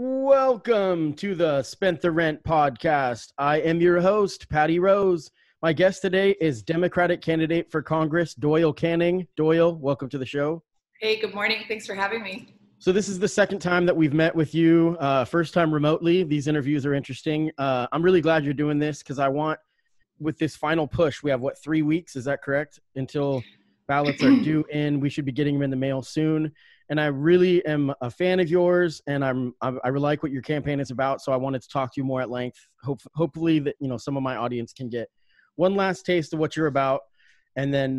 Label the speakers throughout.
Speaker 1: Welcome to the Spent the Rent podcast. I am your host, Patty Rose. My guest today is Democratic candidate for Congress, Doyle Canning. Doyle, welcome to the show.
Speaker 2: Hey, good morning. Thanks for having me.
Speaker 1: So this is the second time that we've met with you, first time remotely. These interviews are interesting. I'm really glad you're doing this because I want, with this final push, we have, 3 weeks, is that correct? Until ballots are due in. We should be getting them in the mail soon. And I really am a fan of yours, and I really like what your campaign is about. So I wanted to talk to you more at length. Hopefully that some of my audience can get one last taste of what you're about, and then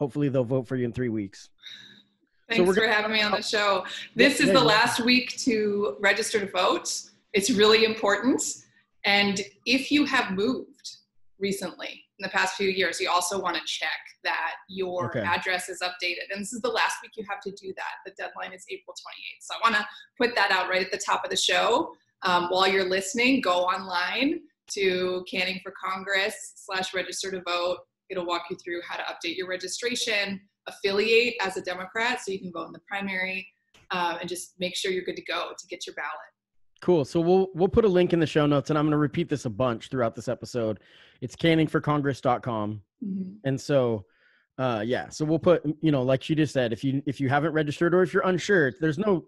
Speaker 1: hopefully they'll vote for you in 3 weeks.
Speaker 2: Thanks for having me on the show. This is the last week to register to vote. It's really important. And if you have moved recently in the past few years, you also want to check that your address is updated. And this is the last week you have to do that. The deadline is April 28th. So I want to put that out right at the top of the show. While you're listening, go online to Canning for Congress /register to vote. It'll walk you through how to update your registration, affiliate as a Democrat so you can vote in the primary, and just make sure you're good to go to get your ballot.
Speaker 1: Cool. So we'll put a link in the show notes, and I'm going to repeat this a bunch throughout this episode. It's canningforcongress.com. Mm-hmm. And so, so we'll put, like you just said, if you haven't registered or if you're unsure, there's no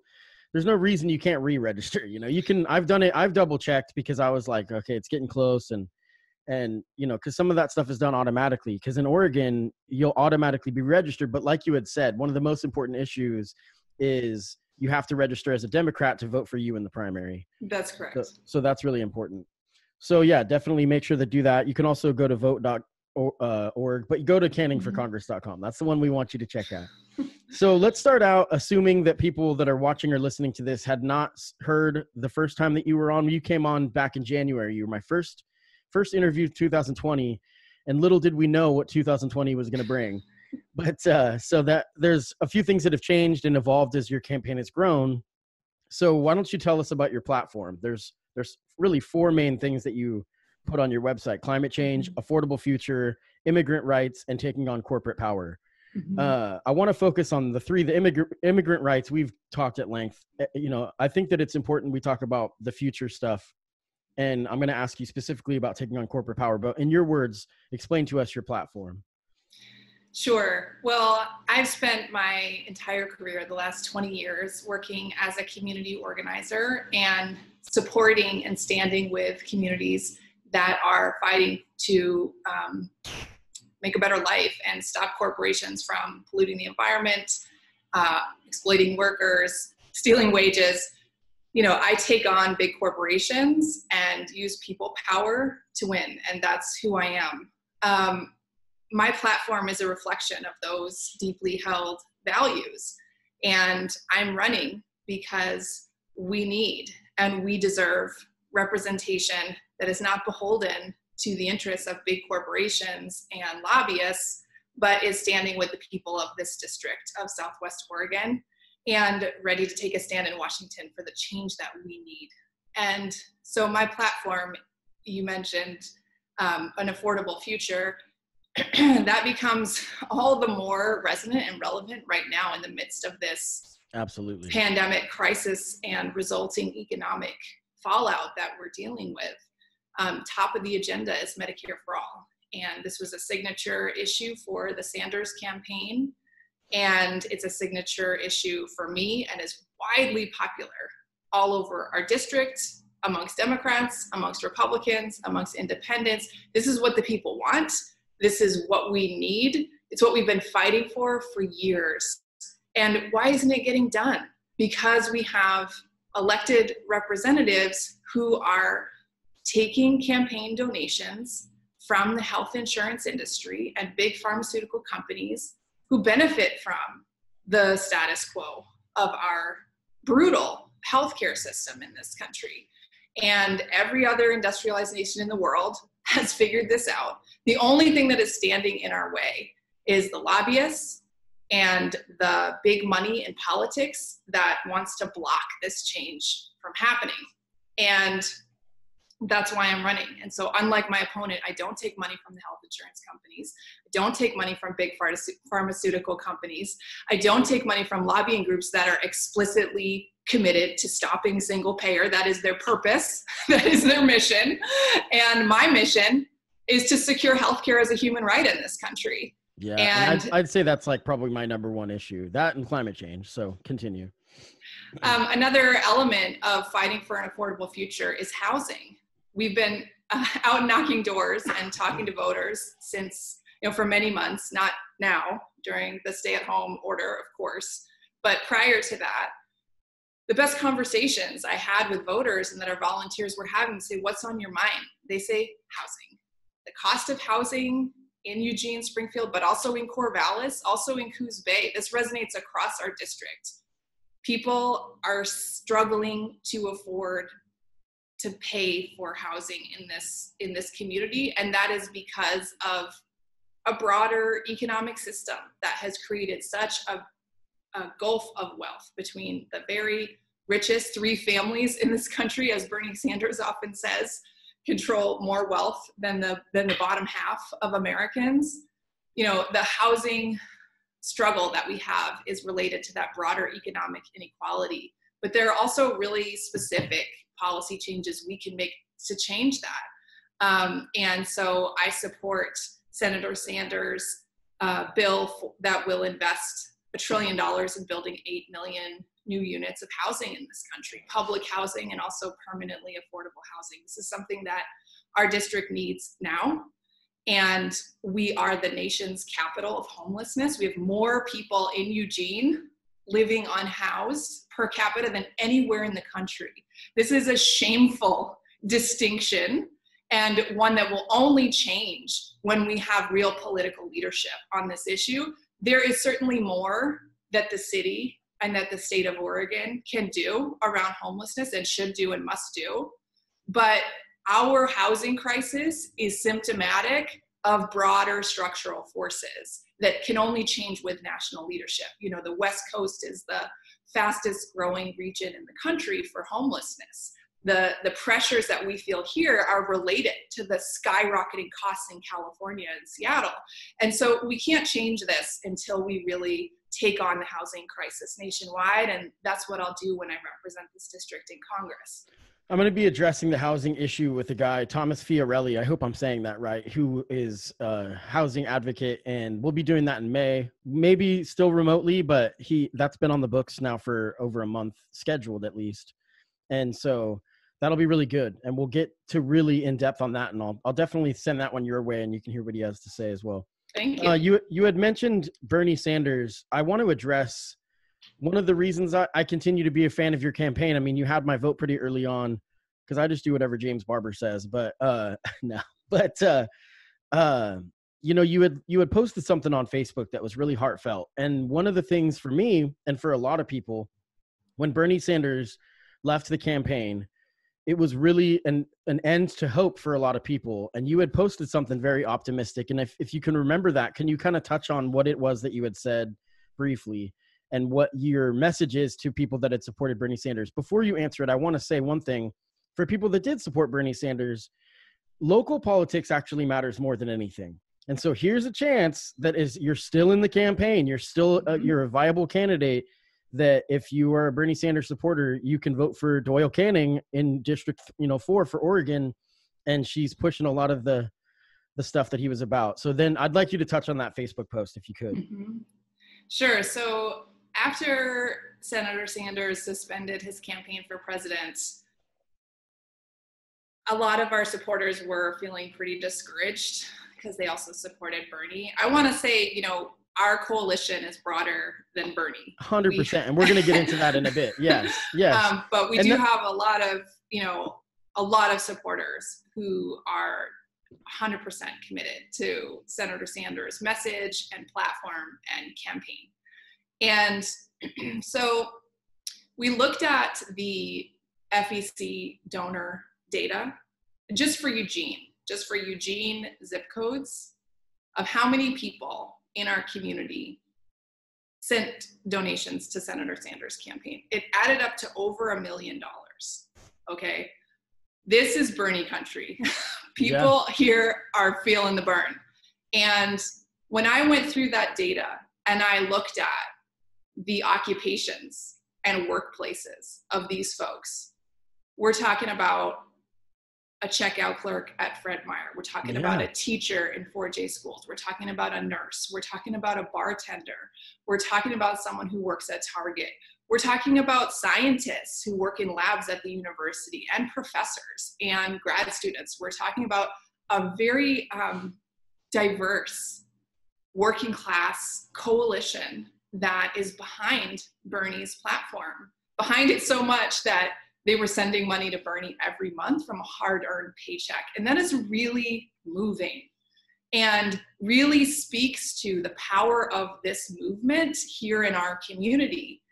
Speaker 1: reason you can't re-register. You can, I've done it. I've double checked because I was like, okay, it's getting close. And because some of that stuff is done automatically, because in Oregon, you'll automatically be registered. But like you had said, one of the most important issues is you have to register as a Democrat to vote for you in the primary.
Speaker 2: That's correct.
Speaker 1: So that's really important. So yeah, definitely make sure to do that. You can also go to vote.org, but go to canningforcongress.com. That's the one we want you to check out. So let's start out assuming that people that are watching or listening to this had not heard the first time that you were on. You came on back in January. You were my first interview 2020, and little did we know what 2020 was going to bring. But so that there's a few things that have changed and evolved as your campaign has grown. So why don't you tell us about your platform? There's really four main things that you put on your website: climate change, affordable future, immigrant rights, and taking on corporate power. Mm-hmm. I want to focus on the three. The immigrant rights, we've talked at length. I think that it's important we talk about the future stuff. And I'm going to ask you specifically about taking on corporate power. But in your words, explain to us your platform.
Speaker 2: Sure. Well, I've spent my entire career, the last 20 years, working as a community organizer and supporting and standing with communities that are fighting to make a better life and stop corporations from polluting the environment, exploiting workers, stealing wages. I take on big corporations and use people power to win, and that's who I am. My platform is a reflection of those deeply held values, and I'm running because we need and we deserve representation that is not beholden to the interests of big corporations and lobbyists, but is standing with the people of this district of Southwest Oregon and ready to take a stand in Washington for the change that we need. And so my platform, you mentioned an affordable future, that becomes all the more resonant and relevant right now in the midst of this pandemic crisis and resulting economic fallout that we're dealing with. Top of the agenda is Medicare for All. And this was a signature issue for the Sanders campaign. And it's a signature issue for me and is widely popular all over our district, amongst Democrats, amongst Republicans, amongst independents. This is what the people want. This is what we need. It's what we've been fighting for years. And why isn't it getting done? Because we have elected representatives who are taking campaign donations from the health insurance industry and big pharmaceutical companies who benefit from the status quo of our brutal healthcare system in this country. And every other industrialized nation in the world has figured this out. The only thing that is standing in our way is the lobbyists and the big money in politics that wants to block this change from happening. And that's why I'm running. And so unlike my opponent, I don't take money from the health insurance companies. I don't take money from big pharmaceutical companies. I don't take money from lobbying groups that are explicitly committed to stopping single payer. That is their purpose. That is their mission. And my mission is to secure healthcare as a human right in this country.
Speaker 1: Yeah, and I'd say that's like probably my number one issue, that and climate change. So continue.
Speaker 2: Another element of fighting for an affordable future is housing. We've been out knocking doors and talking to voters since, for many months, not now during the stay-at-home order, of course, but prior to that. The best conversations I had with voters and that our volunteers were having say, what's on your mind? They say housing. The cost of housing in Eugene, Springfield, but also in Corvallis, also in Coos Bay. This resonates across our district. People are struggling to afford to pay for housing in this community, and that is because of a broader economic system that has created such a gulf of wealth between the very richest 3 families in this country, as Bernie Sanders often says, control more wealth than the bottom half of Americans. The housing struggle that we have is related to that broader economic inequality, but there are also really specific policy changes we can make to change that. And so I support Senator Sanders' bill that will invest $1 trillion in building 8 million new units of housing in this country, public housing and also permanently affordable housing. This is something that our district needs now. And we are the nation's capital of homelessness. We have more people in Eugene living unhoused per capita than anywhere in the country. This is a shameful distinction, and one that will only change when we have real political leadership on this issue. There is certainly more that the city and that the state of Oregon can do around homelessness, and should do and must do. But our housing crisis is symptomatic of broader structural forces that can only change with national leadership. The West Coast is the fastest growing region in the country for homelessness. The pressures that we feel here are related to the skyrocketing costs in California and Seattle. And so we can't change this until we really take on the housing crisis nationwide. And that's what I'll do when I represent this district in Congress.
Speaker 1: I'm going to be addressing the housing issue with a guy, Thomas Fiorelli. I hope I'm saying that right, who is a housing advocate, and we'll be doing that in May, maybe still remotely, but that's been on the books now for over a month, scheduled at least. And so that'll be really good. And we'll get to really in depth on that. And I'll definitely send that one your way, and you can hear what he has to say as well.
Speaker 2: Thank you.
Speaker 1: You had mentioned Bernie Sanders. I want to address one of the reasons I continue to be a fan of your campaign. I mean, you had my vote pretty early on because I just do whatever James Barber says, but no, but you had posted something on Facebook that was really heartfelt. And one of the things for me and for a lot of people, when Bernie Sanders left the campaign, it was really an end to hope for a lot of people. And you had posted something very optimistic. And if you can remember that, can you kind of touch on what it was that you had said briefly and what your message is to people that had supported Bernie Sanders? Before you answer it, I want to say one thing. For people that did support Bernie Sanders, local politics actually matters more than anything. And so here's a chance that you're still in the campaign. You're still you're a viable candidate, that if you are a Bernie Sanders supporter, you can vote for Doyle Canning in District 4 for Oregon. And she's pushing a lot of the stuff that he was about. So then I'd like you to touch on that Facebook post if you could.
Speaker 2: Mm-hmm. Sure. So after Senator Sanders suspended his campaign for president, a lot of our supporters were feeling pretty discouraged because they also supported Bernie. I want to say, our coalition is broader than Bernie.
Speaker 1: 100%. And we're going to get into that in a bit. Yes.
Speaker 2: But we have a lot of supporters who are 100% committed to Senator Sanders' message and platform and campaign. And so we looked at the FEC donor data just for Eugene zip codes of how many people in our community sent donations to Senator Sanders' campaign. It added up to over $1 million. Okay. This is Bernie country. People here are feeling the burn. And when I went through that data and I looked at the occupations and workplaces of these folks. We're talking about a checkout clerk at Fred Meyer. We're talking about a teacher in 4J schools. We're talking about a nurse. We're talking about a bartender. We're talking about someone who works at Target. We're talking about scientists who work in labs at the university, and professors and grad students. We're talking about a very diverse working class coalition that is behind Bernie's platform, behind it so much that they were sending money to Bernie every month from a hard-earned paycheck. And that is really moving and really speaks to the power of this movement here in our community.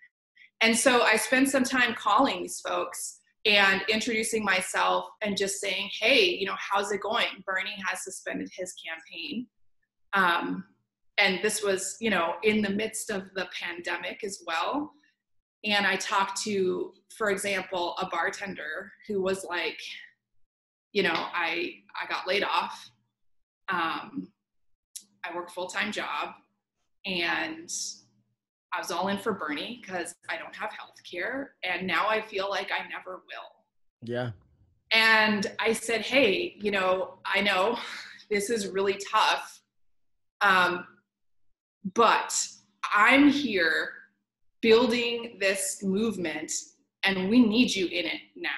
Speaker 2: And so I spent some time calling these folks and introducing myself and just saying, hey, you know, how's it going? Bernie has suspended his campaign. And this was, you know, in the midst of the pandemic as well. And I talked to, for example, a bartender who was like, you know, I got laid off. I work a full-time job, and I was all in for Bernie because I don't have health care. And now I feel like I never will.
Speaker 1: Yeah.
Speaker 2: And I said, hey, you know, I know this is really tough, but I'm here building this movement, and we need you in it now.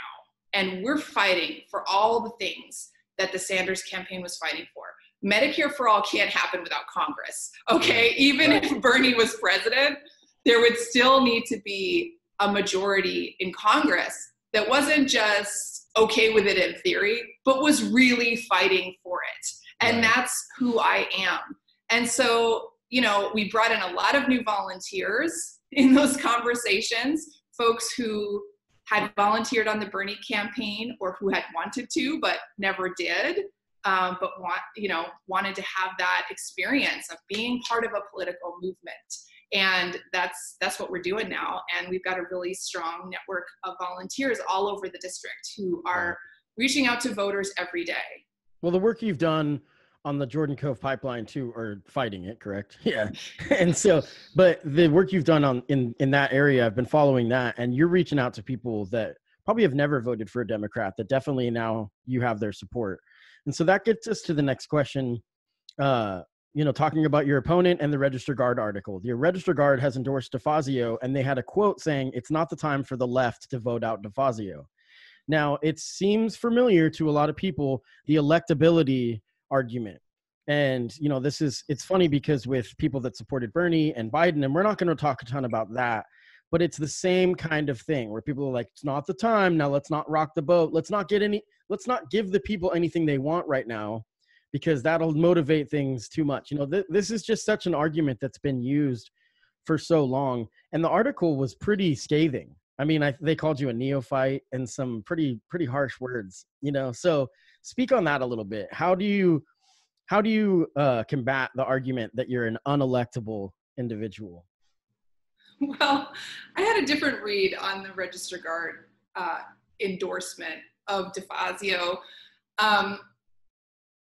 Speaker 2: And we're fighting for all the things that the Sanders campaign was fighting for. Medicare for all can't happen without Congress, okay? Even if Bernie was president, there would still need to be a majority in Congress that wasn't just okay with it in theory, but was really fighting for it. And that's who I am. And so, you know, we brought in a lot of new volunteers in those conversations, folks who had volunteered on the Bernie campaign or who had wanted to but never did, but wanted to have that experience of being part of a political movement. And that's what we're doing now. And we've got a really strong network of volunteers all over the district who are reaching out to voters every day.
Speaker 1: Well, the work you've done on the Jordan Cove pipeline too, or fighting it, correct? Yeah. And so, but the work you've done in that area, I've been following that, and you're reaching out to people that probably have never voted for a Democrat, that definitely now you have their support. And so that gets us to the next question, talking about your opponent and the Register Guard article. The Register Guard has endorsed Defazio, and they had a quote saying, "It's not the time for the left to vote out Defazio." Now, it seems familiar to a lot of people, the electability argument. And, you know, it's funny because with people that supported Bernie and Biden, and we're not going to talk a ton about that, but it's the same kind of thing where people are like, it's not the time. Now let's not rock the boat. Let's not give the people anything they want right now, because that'll motivate things too much. You know, this is just such an argument that's been used for so long. And the article was pretty scathing. I mean, they called you a neophyte and some pretty harsh words, you know. So speak on that a little bit. How do you combat the argument that you're an unelectable individual?
Speaker 2: Well, I had a different read on the Register Guard endorsement of Defazio.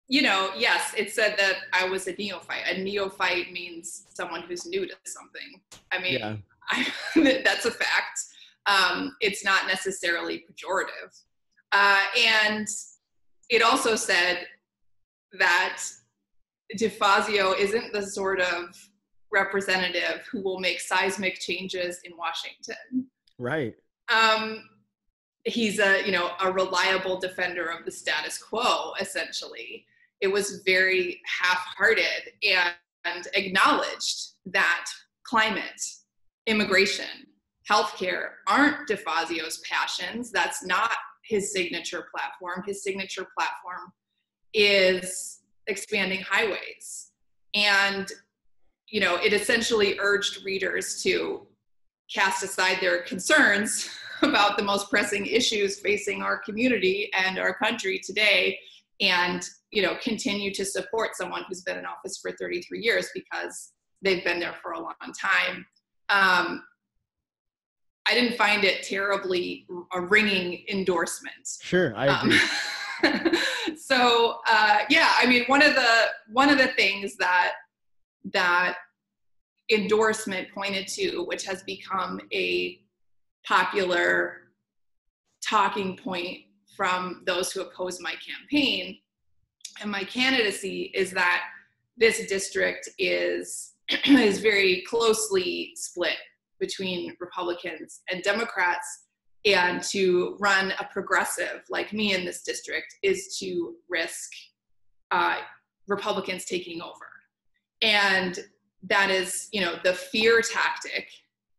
Speaker 2: Yes, it said that I was a neophyte. A neophyte means someone who's new to something. I mean, that's a fact. It's not necessarily pejorative. And it also said that Defazio isn't the sort of representative who will make seismic changes in Washington.
Speaker 1: Right.
Speaker 2: He's a reliable defender of the status quo, essentially. It was very half-hearted and acknowledged that climate, immigration, healthcare aren't Defazio's passions. That's not his signature platform. His signature platform is expanding highways. And, it essentially urged readers to cast aside their concerns about the most pressing issues facing our community and our country today, and, continue to support someone who's been in office for 33 years because they've been there for a long time. I didn't find it terribly a ringing endorsement.
Speaker 1: Sure, I agree.
Speaker 2: So, one of the things that endorsement pointed to, which has become a popular talking point from those who oppose my campaign and my candidacy is that this district is very closely split between Republicans and Democrats, and to run a progressive like me in this district is to risk Republicans taking over. And that is, the fear tactic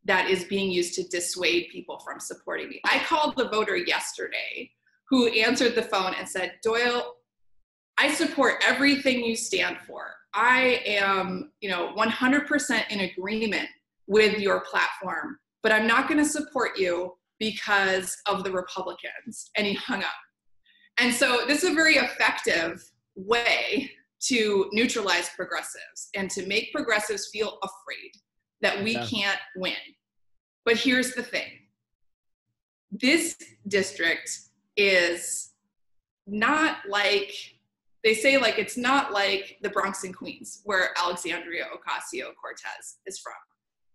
Speaker 2: that is being used to dissuade people from supporting me. I called the voter yesterday who answered the phone and said, Doyle, I support everything you stand for. I am, 100% in agreement with your platform, but I'm not going to support you because of the Republicans. And he hung up. And so this is a very effective way to neutralize progressives and to make progressives feel afraid that we can't win. But here's the thing. This district is not like, they say like it's not like the Bronx and Queens where Alexandria Ocasio-Cortez is from.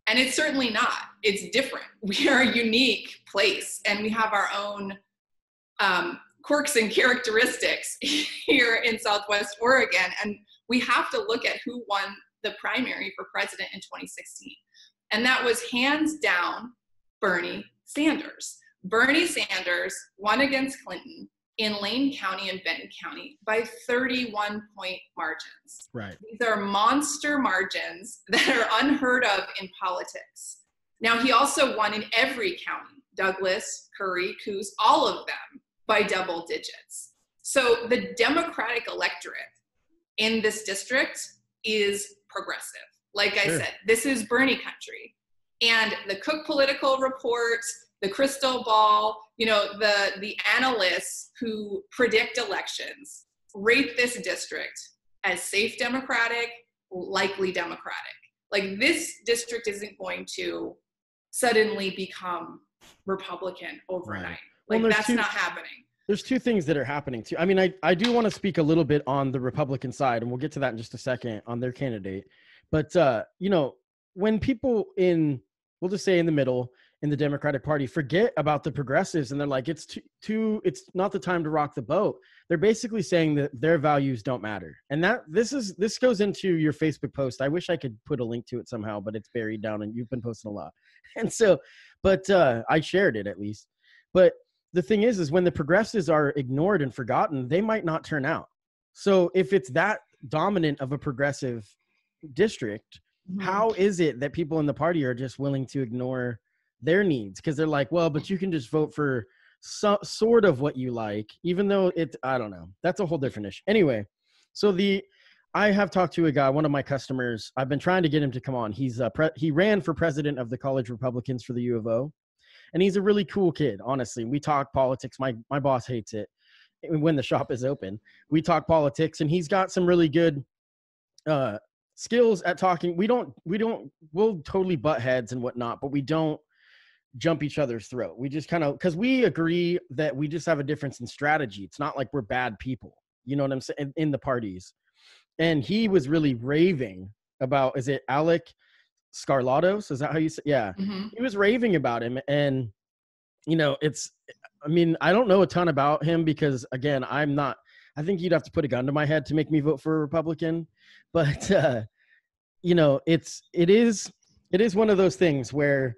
Speaker 2: And it's certainly not. It's different. We are a unique place and we have our own quirks and characteristics here in Southwest Oregon. And we have to look at who won the primary for president in 2016. And that was hands down Bernie Sanders. Bernie Sanders won against Clinton in Lane County and Benton County by 31-point margins.
Speaker 1: Right.
Speaker 2: These are monster margins that are unheard of in politics. Now, he also won in every county, Douglas, Curry, Coos, all of them by double digits. So the Democratic electorate in this district is progressive. Like I said, this is Bernie country. And the Cook Political Report, the crystal ball, the analysts who predict elections rate this district as safe Democratic, likely Democratic. Like this district isn't going to suddenly become Republican overnight.
Speaker 1: Right.
Speaker 2: Like
Speaker 1: well,
Speaker 2: that's not happening.
Speaker 1: There's two things that are happening too. I mean, I do want to speak a little bit on the Republican side, and we'll get to that in just a second on their candidate. But, when people we'll just say in the middle, in the Democratic Party forget about the progressives and they're like, it's not the time to rock the boat. They're basically saying that their values don't matter. And this goes into your Facebook post. I wish I could put a link to it somehow, but it's buried down and you've been posting a lot. And so, I shared it at least. But the thing is when the progressives are ignored and forgotten, they might not turn out. So if it's that dominant of a progressive district, how is it that people in the party are just willing to ignore their needs? Because they're like, well, but you can just vote for sort of what you like, even though I don't know. That's a whole different issue. Anyway, so I have talked to a guy, one of my customers. I've been trying to get him to come on. He ran for president of the College Republicans for the U of O, and he's a really cool kid. Honestly, we talk politics. My boss hates it when the shop is open. We talk politics, and he's got some really good skills at talking. We'll totally butt heads and whatnot, but we don't jump each other's throat. We just kind of, because we agree that we just have a difference in strategy. It's not like we're bad people. You know what I'm saying? In the parties. And he was really raving about, is it Alec Scarlatos? Is that how you say? Yeah. Mm-hmm. He was raving about him. And, I don't know a ton about him because, again, I think you'd have to put a gun to my head to make me vote for a Republican. But, it is one of those things where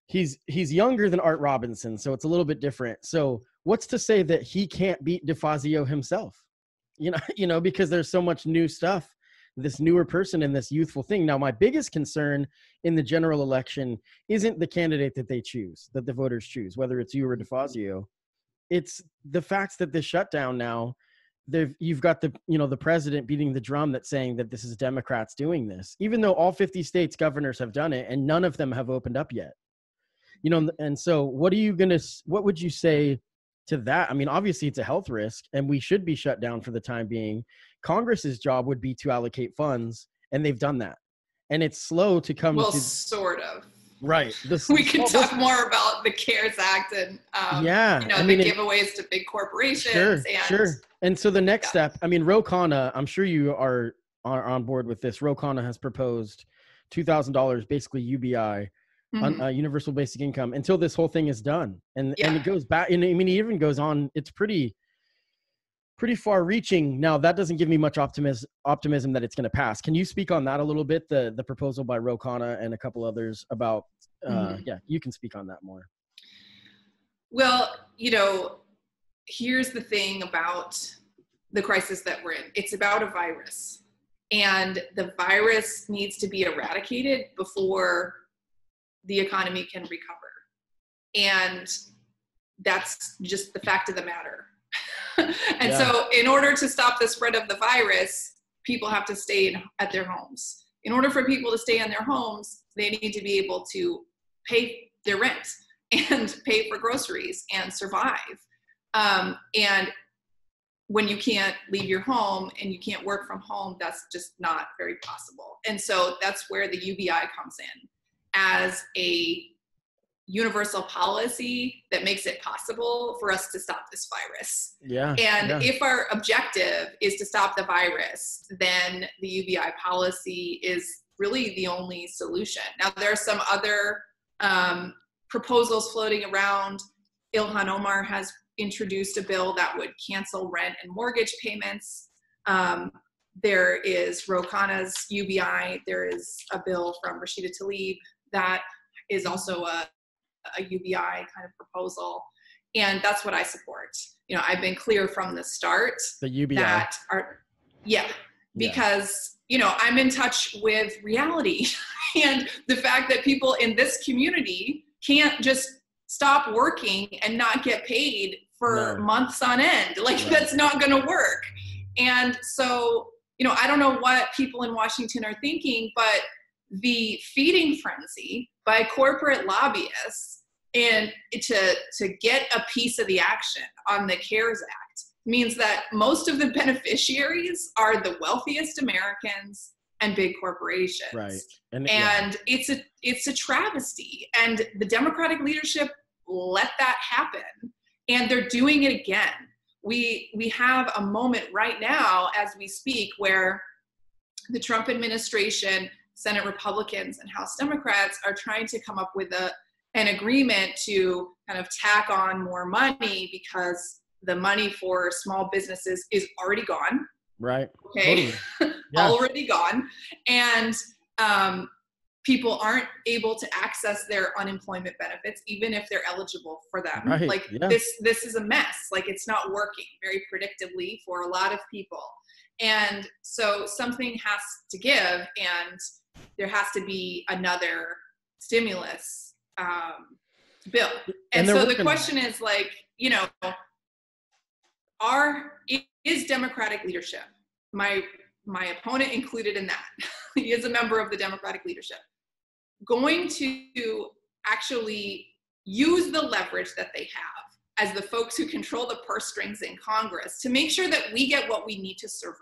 Speaker 1: he's younger than Art Robinson, so it's a little bit different. So what's to say that he can't beat Defazio himself? Because there's so much new stuff, this newer person and this youthful thing. Now, my biggest concern in the general election isn't the candidate that they choose, that the voters choose, whether it's you or Defazio. It's the fact that the shutdown now, you've got the president beating the drum that's saying that this is Democrats doing this, even though all 50 states governors have done it and none of them have opened up yet. And so what would you say to that? I mean, obviously it's a health risk and we should be shut down for the time being. Congress's job would be to allocate funds, and they've done that. And it's slow to come to
Speaker 2: sort of.
Speaker 1: Right.
Speaker 2: We can talk more about the CARES Act and the giveaways to big corporations.
Speaker 1: Sure. And so the next step, Ro Khanna, I'm sure you are on board with this. Ro Khanna has proposed $2,000, basically UBI, universal basic income until this whole thing is done. And it goes back, and I mean, it even goes on. It's pretty far reaching. Now, that doesn't give me much optimism that it's going to pass. Can you speak on that a little bit? The proposal by Ro Khanna and a couple others about, you can speak on that more.
Speaker 2: Well, here's the thing about the crisis that we're in. It's about a virus, and the virus needs to be eradicated before the economy can recover. And that's just the fact of the matter. And so in order to stop the spread of the virus, people have to stay at their homes. In order for people to stay in their homes, they need to be able to pay their rent and pay for groceries and survive. And when you can't leave your home and you can't work from home, that's just not very possible. And so that's where the UBI comes in as a universal policy that makes it possible for us to stop this virus. If our objective is to stop the virus, then the UBI policy is really the only solution. Now, there are some other proposals floating around. Ilhan Omar has introduced a bill that would cancel rent and mortgage payments. There is Ro Khanna's UBI. There is a bill from Rashida Tlaib that is also a UBI kind of proposal. And that's what I support. I've been clear from the start
Speaker 1: the UBI.
Speaker 2: Because, I'm in touch with reality and the fact that people in this community can't just stop working and not get paid for months on end. That's not going to work. And so, I don't know what people in Washington are thinking, but the feeding frenzy by corporate lobbyists and to get a piece of the action on the CARES Act means that most of the beneficiaries are the wealthiest Americans and big corporations.
Speaker 1: Right.
Speaker 2: And it's a travesty. And the Democratic leadership let that happen. And they're doing it again. We have a moment right now as we speak where the Trump administration, Senate Republicans and House Democrats are trying to come up with an agreement to kind of tack on more money because the money for small businesses is already gone.
Speaker 1: Right.
Speaker 2: Okay. Totally. Already gone. And people aren't able to access their unemployment benefits, even if they're eligible for them.
Speaker 1: Right.
Speaker 2: This is a mess. It's not working very predictably for a lot of people. And so something has to give, and there has to be another stimulus bill. And so the question is is Democratic leadership, my opponent included in that, he is a member of the Democratic leadership, going to actually use the leverage that they have as the folks who control the purse strings in Congress to make sure that we get what we need to survive?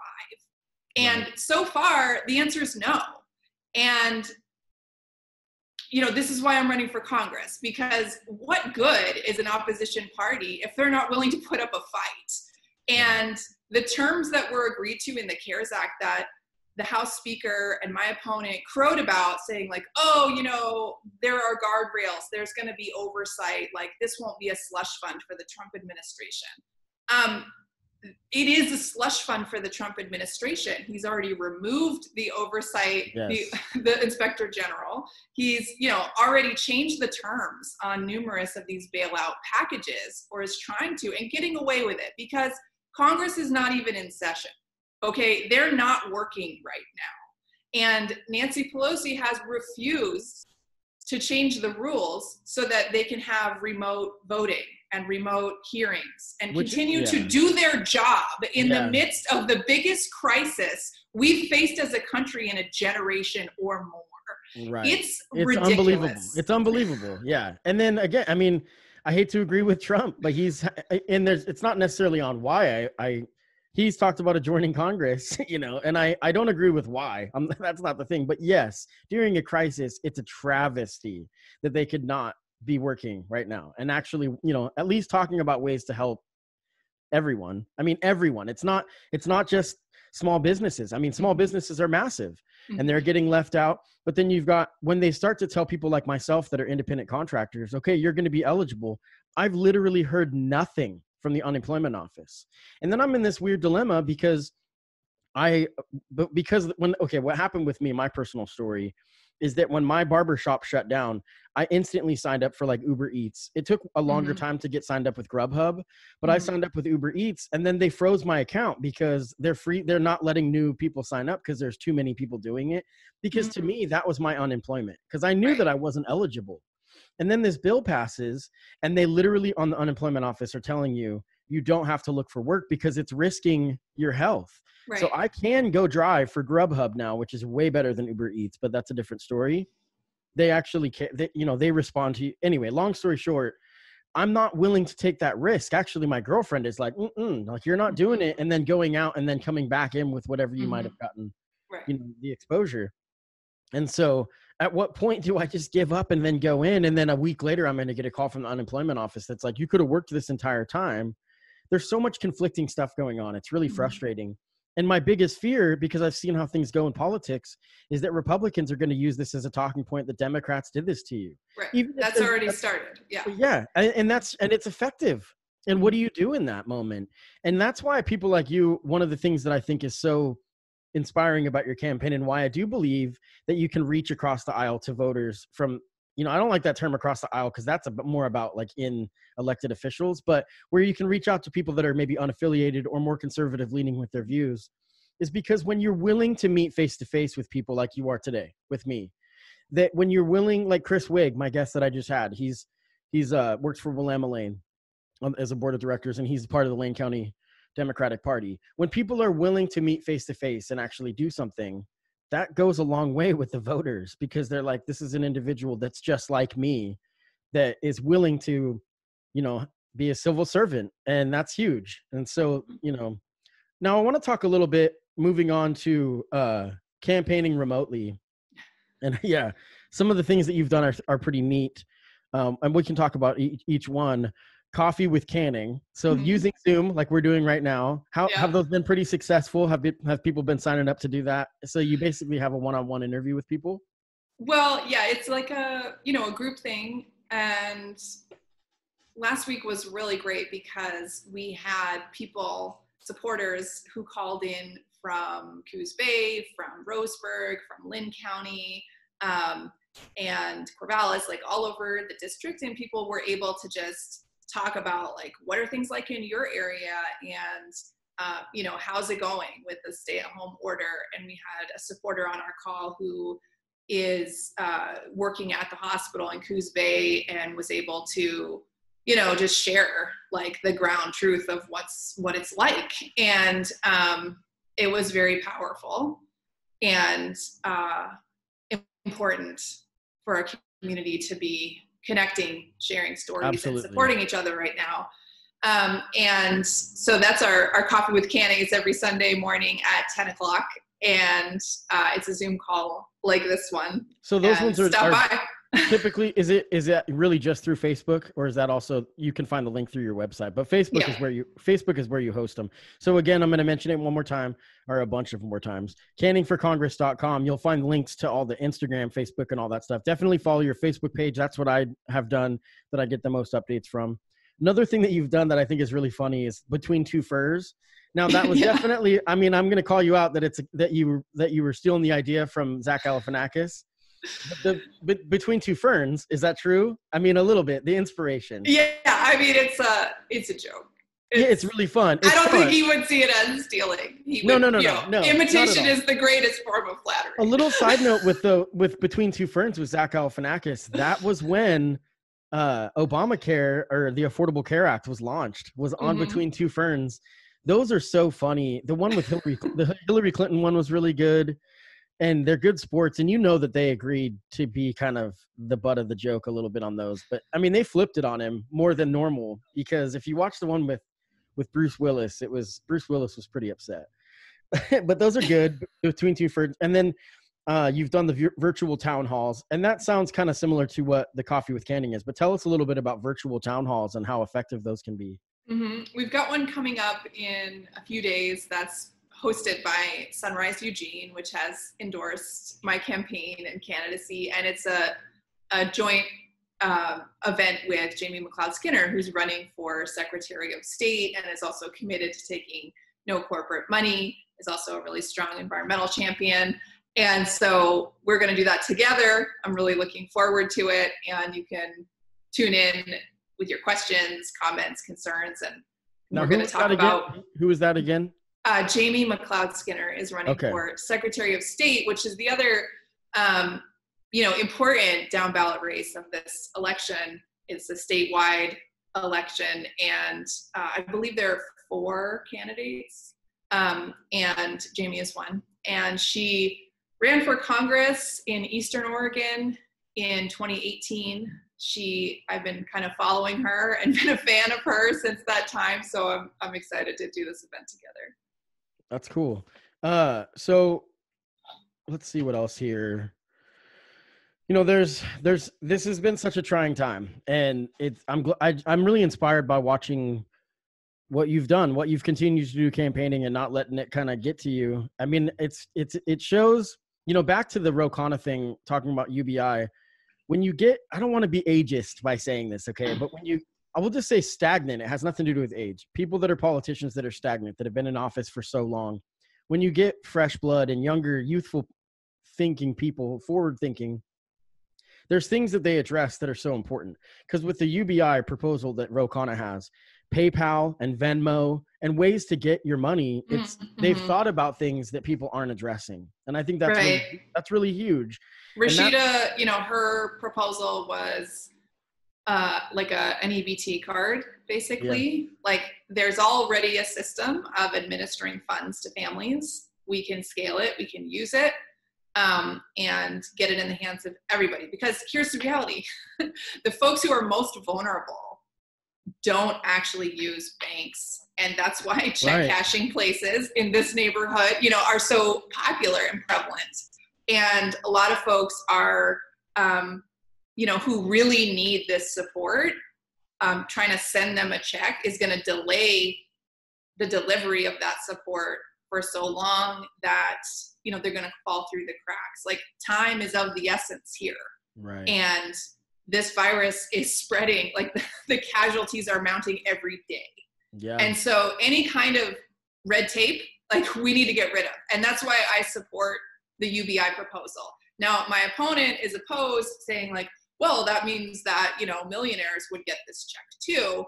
Speaker 2: And so far, the answer is no. And, this is why I'm running for Congress, because what good is an opposition party if they're not willing to put up a fight? And the terms that were agreed to in the CARES Act that the House Speaker and my opponent crowed about, saying there are guardrails, there's going to be oversight, this won't be a slush fund for the Trump administration. It is a slush fund for the Trump administration. He's already removed the oversight, the Inspector General. He's, already changed the terms on numerous of these bailout packages, or is trying to, and getting away with it because Congress is not even in session. Okay, they're not working right now. And Nancy Pelosi has refused to change the rules so that they can have remote voting and remote hearings and continue to do their job in the midst of the biggest crisis we've faced as a country in a generation or more.
Speaker 1: Right.
Speaker 2: It's
Speaker 1: ridiculous. Unbelievable. It's unbelievable. Yeah. And then again, I mean, I hate to agree with Trump, but it's not necessarily on why he's talked about adjoining Congress, and I don't agree with why. That's not the thing. But yes, during a crisis, it's a travesty that they could not be working right now and actually, at least talking about ways to help everyone. I mean, everyone. It's not just small businesses. I mean, small businesses are massive and they're getting left out. But then you've got, when they start to tell people like myself that are independent contractors, okay, you're going to be eligible. I've literally heard nothing from the unemployment office. And then I'm in this weird dilemma because what happened with me, my personal story is that when my barber shop shut down, I instantly signed up for like Uber Eats. It took a longer time to get signed up with Grubhub, but I signed up with Uber Eats and then they froze my account because they're free. They're not letting new people sign up because there's too many people doing it. Because to me, that was my unemployment because I knew that I wasn't eligible. And then this bill passes and they literally on the unemployment office are telling you, you don't have to look for work because it's risking your health. Right. So I can go drive for Grubhub now, which is way better than Uber Eats, but that's a different story. They actually they respond to you. Anyway, long story short, I'm not willing to take that risk. Actually, my girlfriend is like, like you're not doing it. And then going out and then coming back in with whatever you might have gotten, the exposure. And so at what point do I just give up and then go in? And then a week later, I'm going to get a call from the unemployment office. That's like, you could have worked this entire time. There's so much conflicting stuff going on. It's really frustrating. And my biggest fear, because I've seen how things go in politics, is that Republicans are going to use this as a talking point that Democrats did this to you.
Speaker 2: Right. That's already started. Yeah.
Speaker 1: Yeah. And it's effective. And what do you do in that moment? And that's why people like you, one of the things that I think is so inspiring about your campaign and why I do believe that you can reach across the aisle to voters from, I don't like that term across the aisle because that's a bit more about like in elected officials, but where you can reach out to people that are maybe unaffiliated or more conservative leaning with their views is because when you're willing to meet face to face with people like you are today with me, that when you're willing, like Chris Wigg, my guest that I just had, he's works for Willamette Lane as a board of directors, and he's part of the Lane County Democratic Party. When people are willing to meet face to face and actually do something, that goes a long way with the voters because they're like, this is an individual that's just like me that is willing to, be a civil servant. And that's huge. And so, now I want to talk a little bit moving on to campaigning remotely. And yeah, some of the things that you've done are pretty neat. And we can talk about each one. Coffee with Canning. So using Zoom like we're doing right now, have those been pretty successful? Have people been signing up to do that? So you basically have a one-on-one interview with people?
Speaker 2: Well, yeah, it's like a group thing. And last week was really great because we had supporters who called in from Coos Bay, from Roseburg, from Lynn County, and Corvallis, like all over the district. And people were able to just talk about like, what are things like in your area and, how's it going with the stay-at-home order? And we had a supporter on our call who is working at the hospital in Coos Bay and was able to, just share like the ground truth of what it's like. And it was very powerful and important for our community to be connecting, sharing stories, and supporting each other right now. And so that's our Coffee with Canning. It's every Sunday morning at 10 o'clock. And it's a Zoom call like this one. So
Speaker 1: those ones are typically, is it really just through Facebook, or is that also, you can find the link through your website, but Facebook is where you host them. So again, I'm going to mention it one more time, or a bunch of more times, canningforcongress.com. You'll find links to all the Instagram, Facebook, and all that stuff. Definitely follow your Facebook page. That's what I have done that I get the most updates from. Another thing that you've done that I think is really funny is Between Two Furs. Now that was definitely, I'm going to call you out that you were stealing the idea from Zach Galifianakis. Between Two Ferns, is that true? I mean, a little bit, the inspiration.
Speaker 2: Yeah, I mean, it's a joke.
Speaker 1: It's really fun.
Speaker 2: I don't think he would see it as stealing.
Speaker 1: No.
Speaker 2: Imitation is the greatest form of flattery.
Speaker 1: A little side note with Between Two Ferns with Zach Galifianakis, that was when Obamacare, or the Affordable Care Act, was launched, was on Between Two Ferns. Those are so funny. The one with the Hillary Clinton one was really good. And they're good sports, and that they agreed to be kind of the butt of the joke a little bit on those. But I mean, they flipped it on him more than normal, because if you watch the one with Bruce Willis, Bruce Willis was pretty upset. But those are good, Between Two Ferns. And then you've done the virtual town halls, and that sounds kind of similar to what the Coffee with Canning is. But tell us a little bit about virtual town halls and how effective those can be.
Speaker 2: We've got one coming up in a few days that's hosted by Sunrise Eugene, which has endorsed my campaign and candidacy. And it's a joint event with Jamie McLeod Skinner, who's running for Secretary of State and is also committed to taking no corporate money, is also a really strong environmental champion. And so we're going to do that together. I'm really looking forward to it. And you can tune in with your questions, comments, concerns, and
Speaker 1: now,
Speaker 2: we're going to talk about.
Speaker 1: Who is that again?
Speaker 2: Jamie McLeod Skinner is running for Secretary of State, which is the other, important down ballot race of this election. It's a statewide election, and I believe there are 4 candidates, and Jamie is one. And she ran for Congress in Eastern Oregon in 2018. I've been kind of following her and been a fan of her since that time. So I'm excited to do this event together.
Speaker 1: That's cool. So let's see what else here. This has been such a trying time, and I'm really inspired by watching what you've done, what you've continued to do campaigning and not letting it kind of get to you. I mean, it shows, back to the Ro Khanna thing, talking about UBI, when you get, I don't want to be ageist by saying this, okay, but I will just say stagnant. It has nothing to do with age. People that are politicians that are stagnant, that have been in office for so long, when you get fresh blood and younger, youthful thinking people, forward thinking, there's things that they address that are so important. Because with the UBI proposal that Ro Khanna has, PayPal and Venmo and ways to get your money, they've thought about things that people aren't addressing. And I think that's really huge.
Speaker 2: Rashida, her proposal was like an EBT card, basically. Yeah. Like, there's already a system of administering funds to families. We can scale it, we can use it, and get it in the hands of everybody. Because here's the reality. The folks who are most vulnerable don't actually use banks. And that's why check cashing places in this neighborhood, are so popular and prevalent. And a lot of folks are, who really need this support, trying to send them a check is going to delay the delivery of that support for so long that, they're going to fall through the cracks. Like, time is of the essence here.
Speaker 1: Right.
Speaker 2: And this virus is spreading, like the casualties are mounting every day.
Speaker 1: Yeah.
Speaker 2: And so any kind of red tape, like, we need to get rid of. And that's why I support the UBI proposal. Now, my opponent is opposed, saying like, well, that means that, millionaires would get this check too.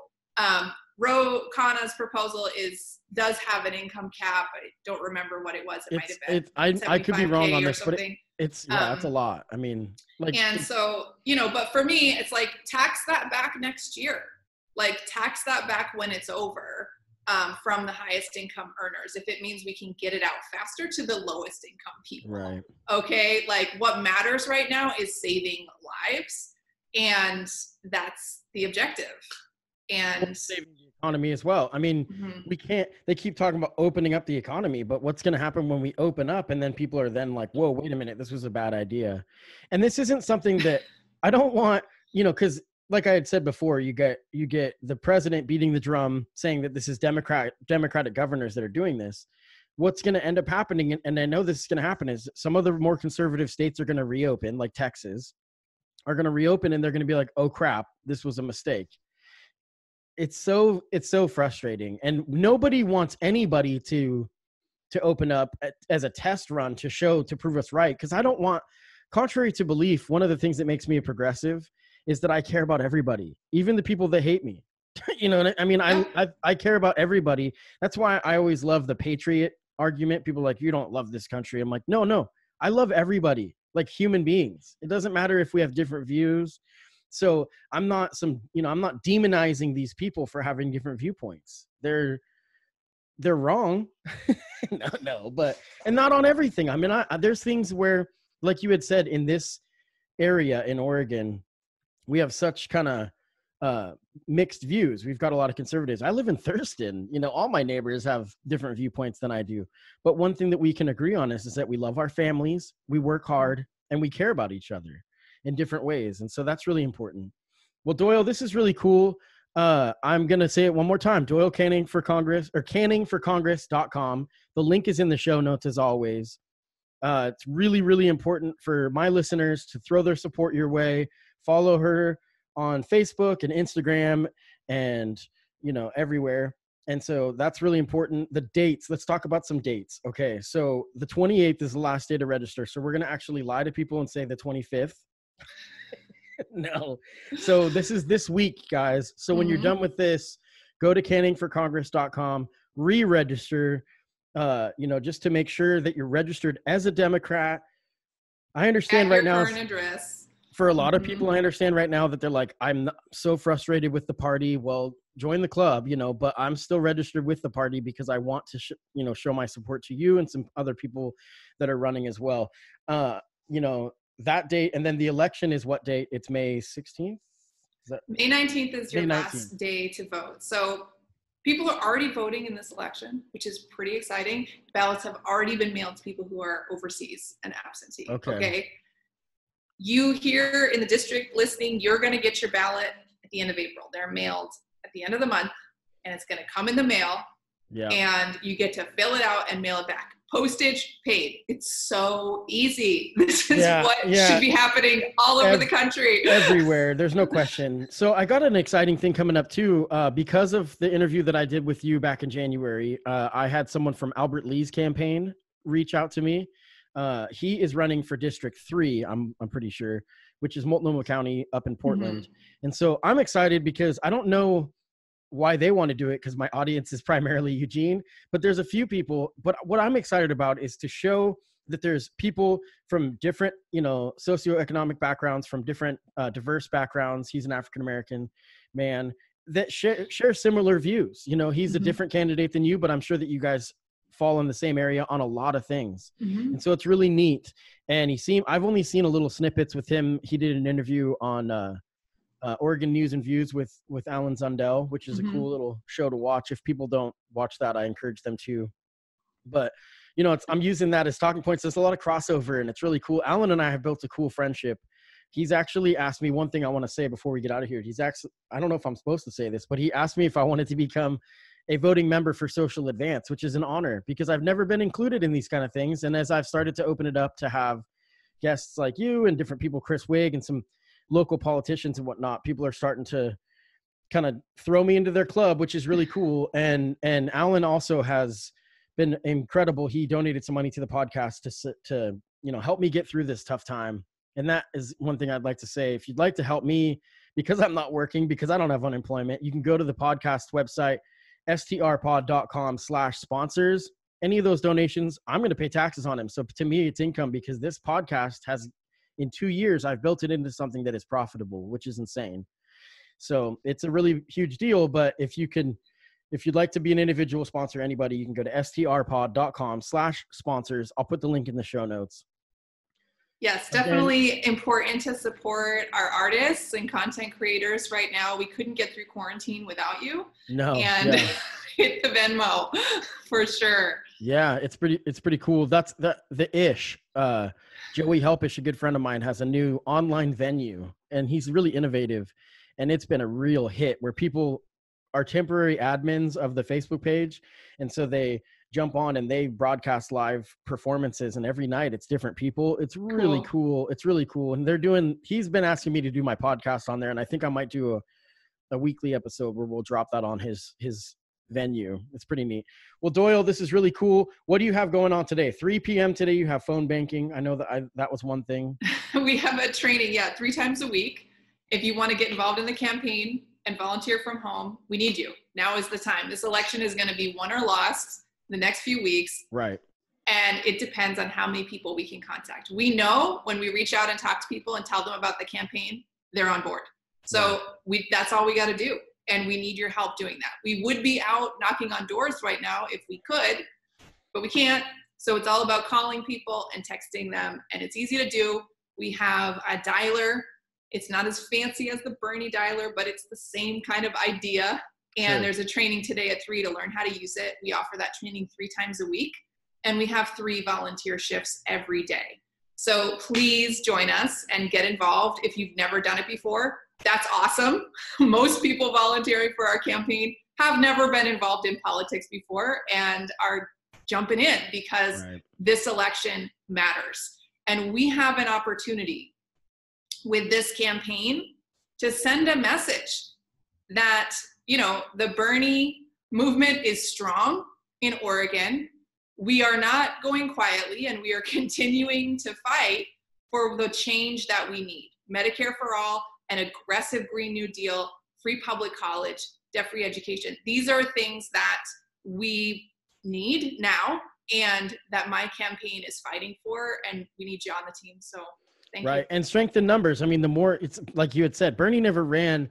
Speaker 2: Ro Khanna's proposal does have an income cap. I don't remember what it was. It might have been.
Speaker 1: I could be wrong on this, but it's a lot. I mean,
Speaker 2: and so, but for me, it's like, tax that back next year. Like, tax that back when it's over, from the highest income earners, if it means we can get it out faster to the lowest income people.
Speaker 1: Right.
Speaker 2: Okay. Like, what matters right now is saving lives. And that's the objective. And
Speaker 1: saving the economy as well. I mean, they keep talking about opening up the economy, but what's going to happen when we open up and then people are then like, whoa, wait a minute, this was a bad idea. And this isn't something that I don't want, because like I had said before, you get the president beating the drum saying that this is Democratic governors that are doing this. What's going to end up happening, and I know this is going to happen, is some of the more conservative states are going to reopen, like Texas, are going to reopen, and they're going to be like, oh crap, this was a mistake. It's so frustrating, and nobody wants anybody to open up as a test run to prove us right. Because I don't want, contrary to belief, one of the things that makes me a progressive is that I care about everybody, even the people that hate me. I mean, I care about everybody. That's why I always love the patriot argument. People are like, you don't love this country. I'm like, no, I love everybody, like human beings. It doesn't matter if we have different views. So I'm not I'm not demonizing these people for having different viewpoints. They're wrong. no, and not on everything. I mean, there's things where, like you had said, in this area in Oregon, we have such kind of mixed views. We've got a lot of conservatives. I live in Thurston. All my neighbors have different viewpoints than I do. But one thing that we can agree on is that we love our families, we work hard, and we care about each other in different ways. And so that's really important. Well, Doyle, this is really cool. I'm going to say it one more time. Doyle Canning for Congress, or canningforcongress.com. The link is in the show notes as always. It's really, really important for my listeners to throw their support your way. Follow her on Facebook and Instagram and, everywhere. And so that's really important. The dates, let's talk about some dates. Okay. So the 28th is the last day to register. So we're going to actually lie to people and say the 25th. No. So this is this week, guys. So when you're done with this, go to canningforcongress.com, re-register, just to make sure that you're registered as a Democrat. I understand right now.
Speaker 2: Current address.
Speaker 1: For a lot of people, I understand right now that they're like, I'm so frustrated with the party. Well, join the club, but I'm still registered with the party because I want to, show my support to you and some other people that are running as well. That date, and then the election is what date? It's May 16th?
Speaker 2: May 19th is your last day to vote. So people are already voting in this election, which is pretty exciting. Ballots have already been mailed to people who are overseas and absentee. Okay. You here in the district listening, you're going to get your ballot at the end of April. They're mailed at the end of the month, and it's going to come in the mail. Yeah. And you get to fill it out and mail it back. Postage paid. It's so easy. This is what should be happening all over the country.
Speaker 1: Everywhere. There's no question. So I got an exciting thing coming up too. Because of the interview that I did with you back in January, I had someone from Albert Lee's campaign reach out to me. He is running for District 3, I'm pretty sure, which is Multnomah County up in Portland. And so I'm excited because I don't know why they want to do it, because my audience is primarily Eugene, but there's a few people. But what I'm excited about is to show that there's people from different, socioeconomic backgrounds, from different diverse backgrounds. He's an African-American man that share similar views. He's a different candidate than you, but I'm sure that you guys fall in the same area on a lot of things. And so it's really neat. And I've only seen a little snippets with him. He did an interview on Oregon News and Views with Alan Zundel, which is a cool little show to watch. If people don't watch that, I encourage them to. But, I'm using that as talking points. There's a lot of crossover, and it's really cool. Alan and I have built a cool friendship. He's actually asked me one thing I want to say before we get out of here. I don't know if I'm supposed to say this, but he asked me if I wanted to become a voting member for Social Advance, which is an honor because I've never been included in these kind of things. And as I've started to open it up to have guests like you and different people, Chris Wigg and some local politicians and whatnot, people are starting to kind of throw me into their club, which is really cool. And Alan also has been incredible. He donated some money to the podcast to help me get through this tough time. And that is one thing I'd like to say. If you'd like to help me, because I'm not working, because I don't have unemployment, you can go to the podcast website, strpod.com/sponsors. Any of those donations, I'm going to pay taxes on them. So to me, it's income, because this podcast has, in 2 years, I've built it into something that is profitable, which is insane. So it's a really huge deal. But if you'd like to be an individual sponsor, anybody, you can go to strpod.com/sponsors. I'll put the link in the show notes.
Speaker 2: Yes, definitely important to support our artists and content creators right now. We couldn't get through quarantine without you.
Speaker 1: No.
Speaker 2: And hit the Venmo for sure.
Speaker 1: Yeah, it's pretty cool. That's the Ish. Joey Helpish, a good friend of mine, has a new online venue, and he's really innovative. And it's been a real hit where people are temporary admins of the Facebook page. And so they jump on and they broadcast live performances, and every night it's different people. It's really cool. It's really cool. And he's been asking me to do my podcast on there. And I think I might do a weekly episode where we'll drop that on his venue. It's pretty neat. Well, Doyle, this is really cool. What do you have going on today? 3 p.m. today, you have phone banking. I know that was one thing.
Speaker 2: We have a training, 3 times a week. If you want to get involved in the campaign and volunteer from home, we need you. Now is the time. This election is going to be won or lost the next few weeks.
Speaker 1: Right.
Speaker 2: And it depends on how many people we can contact. We know when we reach out and talk to people and tell them about the campaign, they're on board. So that's all we got to do. And we need your help doing that. We would be out knocking on doors right now if we could, but we can't. So it's all about calling people and texting them. And it's easy to do. We have a dialer. It's not as fancy as the Bernie dialer, but it's the same kind of idea. And there's a training today at 3 to learn how to use it. We offer that training 3 times a week. And we have 3 volunteer shifts every day. So please join us and get involved. If you've never done it before, That's awesome. Most people volunteering for our campaign have never been involved in politics before and are jumping in because this election matters. And we have an opportunity with this campaign to send a message that, you know, the Bernie movement is strong in Oregon. We are not going quietly, and we are continuing to fight for the change that we need. Medicare for all, an aggressive Green New Deal, free public college, debt-free education. These are things that we need now and that my campaign is fighting for, and we need you on the team. So thank you.
Speaker 1: Right, and strength in numbers. I mean, the more, it's like you had said, Bernie never ran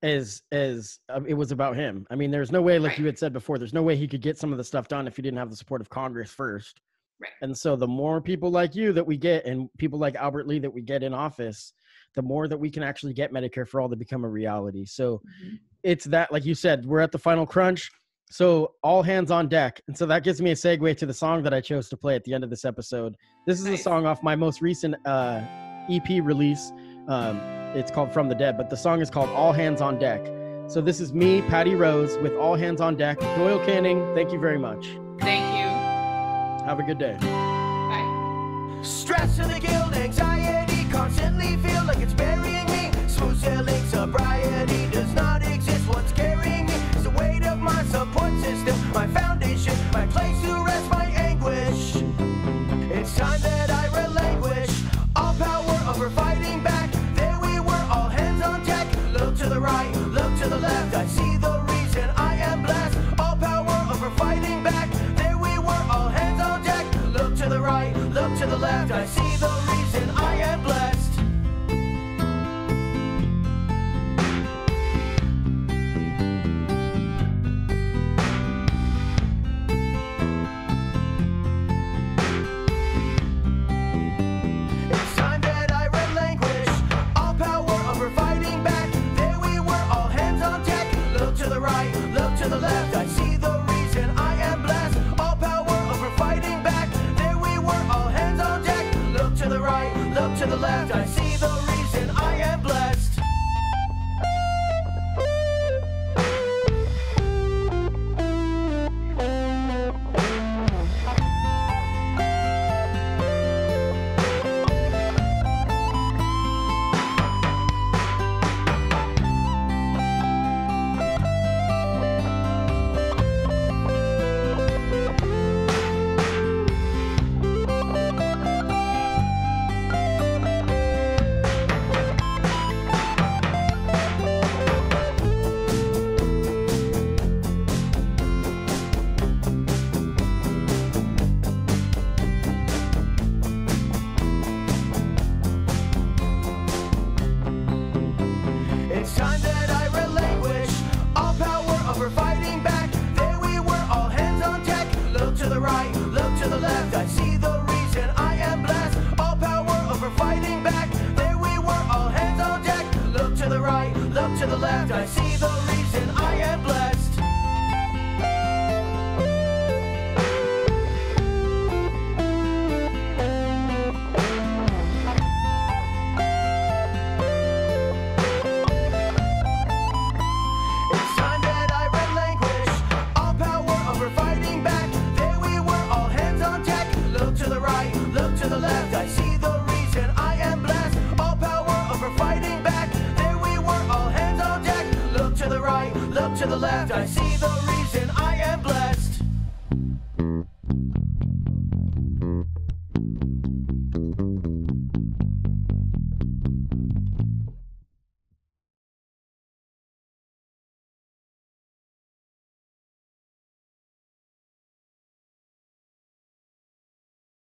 Speaker 1: as it was about him. I mean, there's no way, like you had said before, there's no way he could get some of the stuff done if he didn't have the support of Congress first.
Speaker 2: Right.
Speaker 1: And so the more people like you that we get, and people like Albert Lee that we get in office, the more that we can actually get Medicare for all to become a reality. So it's that, like you said, we're at the final crunch. So all hands on deck. And so that gives me a segue to the song that I chose to play at the end of this episode. This is a song off my most recent EP release. It's called From the Dead, but the song is called All Hands on Deck. So this is me, Patty Rose, with All Hands on Deck. Doyle Canning, thank you very much.
Speaker 2: Thank you.
Speaker 1: Have a good day.
Speaker 2: Bye.
Speaker 3: Stress and the guilt, anxiety, constantly feel like it's burying me. Smooth sailing, sobriety does not exist. What's carrying me is the weight of my support system, my foundation, my place to rest my anguish. It's time that I relinquish all power over fighting back. There we were, all hands on deck. Look to the right, look to the left. I see the reason I am blessed. All power over fighting back. There we were, all hands on deck. Look to the right, look to the left. I see the reason I am blessed. It's time that I relinquish all power over fighting back. There we were, all hands on deck. Look to the right, look to the left. I see the reason I am blessed. All power over fighting back. There we were, all hands on deck. Look to the right, look to the left. I see the reason I am blessed. It's time that I relinquish all power over fighting back. There we were, all hands on deck. Look to the right, look to the left. I see the reason I am blessed. All power over fighting back. There we were, all hands on deck. Look to the right, look to the left. I see the reason I am blessed. It's time that I relinquish all power over fighting back. There we were, all hands on deck. Look to the right, look to the left. I see the reason I am blessed. All power over fighting back. There we were, all hands on deck. Look to the right, look to the left. I see the reason